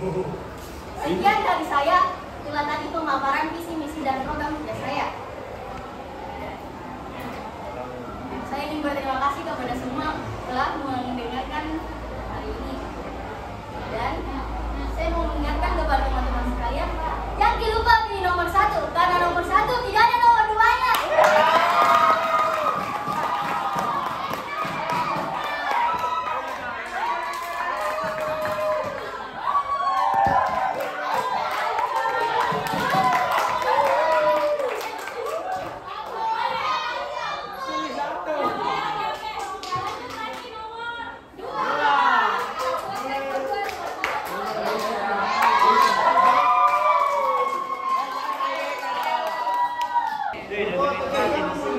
Sekian dari saya. Itulah tadi pemaparan visi, misi, dan program kerja saya. Saya ingin berterima kasih kepada semua telah mendengarkan hari ini. Dan saya mau mengingatkan kepada teman-teman sekalian, jangan lupa pilih nomor 1, karena nomor 1 tidak ada nomor 2-nya.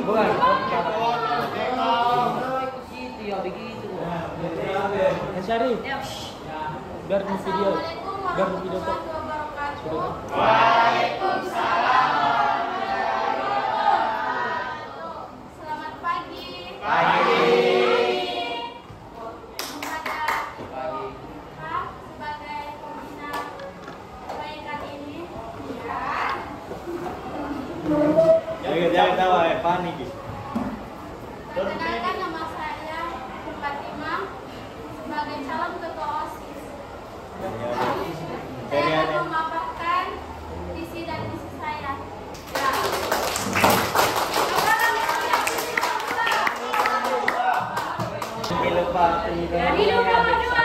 Bukan. Situ ya begitu. Syarif. Biar di video. Biar di video. Waalaikumsalam. Selamat pagi. Pagi. Sebagai pembina kebaikan ini. Jangan tawa panik. Perkenalkan, nama saya Fatimah sebagai calon ketua OSIS. Saya akan memaparkan visi dan misi saya. Jangan lupa.